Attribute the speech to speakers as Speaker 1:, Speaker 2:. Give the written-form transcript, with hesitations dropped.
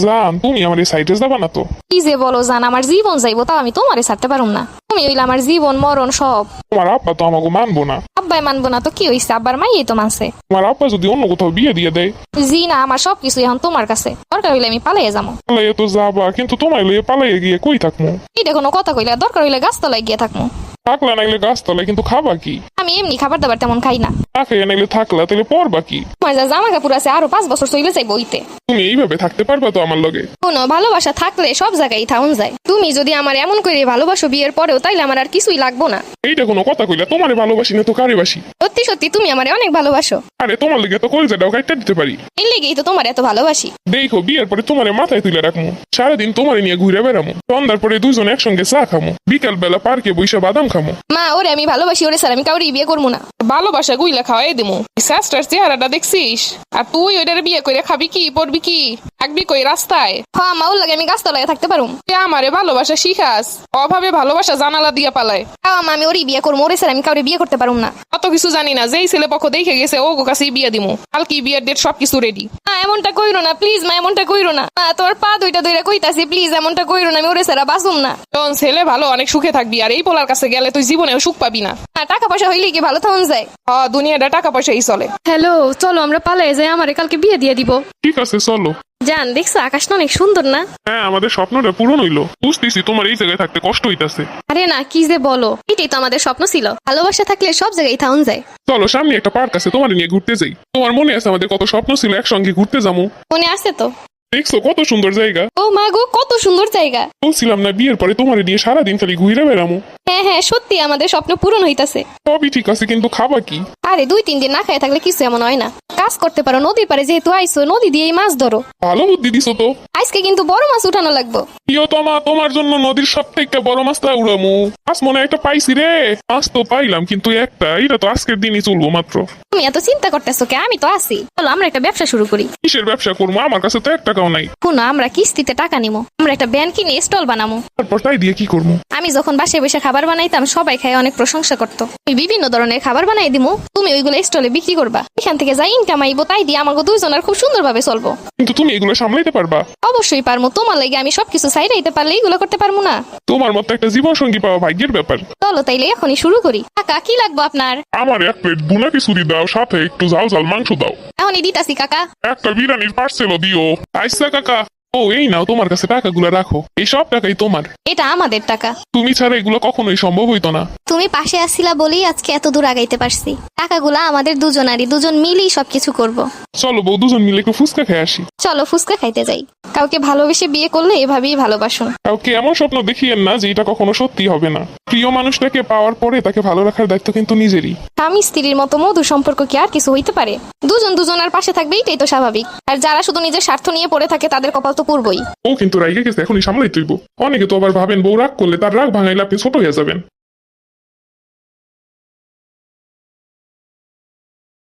Speaker 1: জান তুমি আমার এই সাইডে যাবা না তো?
Speaker 2: কি যে বলো জান, আমার জীবন যাইবো তাও আমি তোমারে ছাড়তে পারুম না। তুমি হইলে আমার জীবন মরণ সব।
Speaker 1: তোমার আব্বা তো আমাকে মানবো না।
Speaker 2: আব্বাই মানবো না তো কি হইছে, আব্বার মাইই তো মানছে।
Speaker 1: তোমার আব্বা যদি অন্য কোথাও বিয়ে দিয়ে দেয়?
Speaker 2: জি না, আমার সবকিছু এখন তোমার কাছে, দরকার হইলে আমি পালাইয়ে যাবো।
Speaker 1: পালাইয়ে তো যাবা, কিন্তু তোমার লইয়ে পালাইয়ে গিয়ে কই থাকবো?
Speaker 2: এটা কোনো কথা কইলা? দরকার হইলে গাছতলায় গিয়ে থাকবো।
Speaker 1: থাকলা নাইলে গাছতলায়, কিন্তু খাবা কি?
Speaker 2: আমি এমনি খাবার দাবার তেমন খাই না।
Speaker 1: না খাইয়া নাইলে থাকলা, তাহলে পরবা কি?
Speaker 2: তোমার যা জামা কাপড় আছে আরো 5 বছর চলে যাইবো ওইতে।
Speaker 1: তুমি এইভাবে থাকতে পারবা তো আমার লগে?
Speaker 2: কোনো ভালোবাসা থাকলে সব জায়গায় থাউন যায়। তুমি যদি আমার এমন করে ভালোবাসো বিয়ের পরেও, তাইলে আমার আর কিছুই লাগবো না।
Speaker 1: এইটা কোনো কথা কইলা? তোমারে ভালোবাসি না তো কারে বাসি?
Speaker 2: সত্যি সত্যি তুমি আমারে অনেক ভালোবাসো।
Speaker 1: আরে তোমার লেগে তো কলজাটাও কাটতে দিতে পারি।
Speaker 2: এই লেগেই তো তোমার এত ভালোবাসি।
Speaker 1: দেখো বিয়ের পরে তোমারে মাথায় তুলে রাখবো, সারাদিন তোমারে নিয়ে ঘুরে বেড়ামো, সন্ধ্যার পরে দুজন একসঙ্গে চা খামো, বিকাল বেলা পার্কে বইসা বাদাম খামো।
Speaker 2: মা, ওরে আমি ভালোবাসি, ওরে স্যার আমি কাউরে বিয়ে করবো না।
Speaker 3: ভালোবাসা গুইলা খাওয়াই দিমু। শাস্ত্রের চেহারাটা দেখছিস? আর তুই ওইটার বিয়ে করে খাবি কি, পড়বি কি, থাকবি কই রাস্তায়?
Speaker 2: হ্যাঁ মা, ওর লাগে আমি গাছতলায় থাকতে পারুম।
Speaker 3: তুই আমারে ভালোবাসা শিখাস, অভাবে ভালোবাসা জানালা দিয়া পালায়।
Speaker 2: হ্যাঁ মা, আমি ওরই বিয়ে করবো, ওরে স্যার আমি কাউরে বিয়ে করতে পারুম না।
Speaker 3: অত কিছু জানি না, যেই ছেলে পক্ষ দেখে গেছে ও কাছেই বিয়ে দিমু। কালকে বিয়ের ডেট সবকিছু রেডি।
Speaker 2: মা এমনটা কইরো না প্লিজ, মা এমনটা কইরো না। মা তোর পা দুইটা দুইটা কইতাছি, প্লিজ এমনটা কইরো না, আমি ওরে স্যার বাঁচুম না।
Speaker 3: তোর ছেলে ভালো, অনেক সুখে থাকবি, আর এই পোলার কাছে গেলে তুই জীবনেও সুখ পাবি না।
Speaker 2: টাকা পয়সা হইলে কি ভালো থাকুন যায়?
Speaker 3: দুনিয়াটা টাকা পয়সাই চলে।
Speaker 2: হ্যালো, চলো আমরা পালাই যাই, আমারে কালকে বিয়ে দিয়ে দিব।
Speaker 1: ঠিক আছে চলো।
Speaker 2: জান দেখছো আকাশটা অনেক সুন্দর না?
Speaker 1: হ্যাঁ, আমাদের স্বপ্নটা পূরণ হইলো। বুঝতেছি তোমার এই জায়গায় থাকতে কষ্ট হইতাছে।
Speaker 2: আরে না, কি যে বলো, এটাই তো আমাদের স্বপ্ন ছিল। ভালোবাসা থাকলে সব জায়গায় থাউন যায়।
Speaker 1: চলো সামনে একটা পার্ক আছে, তোমার নিয়ে ঘুরতে যাই। তোমার মনে আছে আমাদের কত স্বপ্ন ছিল একসঙ্গে ঘুরতে যাবো?
Speaker 2: মনে আছে তো?
Speaker 1: দেখছো কত সুন্দর জায়গা?
Speaker 2: ও মা গো, কত সুন্দর জায়গা।
Speaker 1: বলছিলাম না বিয়ের পরে তোমার নিয়ে সারাদিন খালি ঘুরে বেড়ামো।
Speaker 2: হ্যাঁ হ্যাঁ, সত্যি আমাদের স্বপ্ন পূরণ হইতাছে।
Speaker 1: সবই ঠিক আছে, কিন্তু খাবা কি?
Speaker 2: আরে 2-3 দিন না খায় থাকলে কিছু এমন হয় না। কাজ করতে পারো, নদীর পারে যেহেতু আইসো, নদী দিয়েই মাছ ধরো।
Speaker 1: ভালো বুদ্ধি দিছো তো।
Speaker 2: আজকে কিন্তু বড় মাছ উঠানো লাগবো।
Speaker 1: প্রিয়তমা, তোমার জন্য নদীর সব থেকে বড় মাছটা উড়ামু। মাছ মনে হয় একটা পাইছি রে। মাছ তো পাইলাম, কিন্তু একটা, এটা তো আজকের দিনই চলবো মাত্র।
Speaker 2: তুমি এত চিন্তা করতেছো কে? আমি তো আছি। চলো আমরা একটা ব্যবসা শুরু করি।
Speaker 1: কিসের ব্যবসা করবো? আমার কাছে তো 1 টাকাও নাই।
Speaker 2: শুনো, আমরা কিস্তিতে টাকা নিবো। আমরা একটা ব্যান কিনে স্টল বানাবো।
Speaker 1: তারপর তাই দিয়ে কি করবো?
Speaker 2: আমি যখন বাসায় বসে খাবার বানাইতাম, সবাই খাই অনেক প্রশংসা করতো। আমি বিভিন্ন ধরনের খাবার বানাই দিমু, তুমি ওইগুলো স্টলে বিক্রি করবা। এখান থেকে যাই ইনকাম আইবো, তাই দিয়ে আমাকে দুইজনের খুব সুন্দরভাবে চলবো।
Speaker 1: কিন্তু তুমি এগুলো সামলাইতে পারবা?
Speaker 2: অবশ্যই পারবো, তোমার লাগে আমি সবকিছু সাইডাইতে পারলে এগুলো করতে পারবো না?
Speaker 1: তোমার মতো একটা জীবন সঙ্গী পাওয়া ভাগ্যের ব্যাপার।
Speaker 2: চলো তাইলে এখনই শুরু করি। কাকা কি লাগবো আপনার?
Speaker 1: আমার 1 প্লেট বুনা খিচুড়ি দাও, সাথে একটু ঝাল ঝাল মাংস দাও।
Speaker 2: এখনই দিতাছি কাকা।
Speaker 1: একটা বিরিয়ানির পার্সেলও দিও। আইসা কাকা। ও এই নাও, তোমার কাছে টাকাগুলো রাখো, এই সব টাকাই তোমার।
Speaker 2: এটা আমাদের টাকা।
Speaker 1: তুমি ছাড়া এগুলো কখনোই সম্ভব হইতো না।
Speaker 2: তুমি পাশে আসছিলা বলেই আজকে এত দূর আগাইতে পারছি। টাকাগুলা আমাদের দুজনারই, দুজন মিলেই সবকিছু করব।
Speaker 1: চলো বউ, দুজন মিলে একটু ফুচকা খেয়ে আসি।
Speaker 2: চলো ফুচকা খাইতে যাই। কাউকে ভালোবেসে বিয়ে করলে এভাবেই ভালোবাসুন।
Speaker 1: কাউকে এমন স্বপ্ন দেখিয়েন না যে এটা কখনো সত্যি হবে না। প্রিয় মানুষটাকে পাওয়ার পরে তাকে ভালো রাখার দায়িত্ব কিন্তু নিজেরই।
Speaker 2: স্বামী স্ত্রীর মতো মধুর সম্পর্ক কি আর কিছু হইতে পারে? দুজন দুজনের পাশে থাকবে, এটাই তো স্বাভাবিক। আর যারা শুধু নিজের স্বার্থ নিয়ে পড়ে থাকে, তাদের কপাল তো পূর্বই।
Speaker 1: ও কিন্তু রাইগে গেছে, এখনই সামলাই তুইব। অনেকে তো আবার ভাবেন বউ রাগ করলে তার রাগ ভাঙাইলে আপনি ছোট হয়ে যাবেন।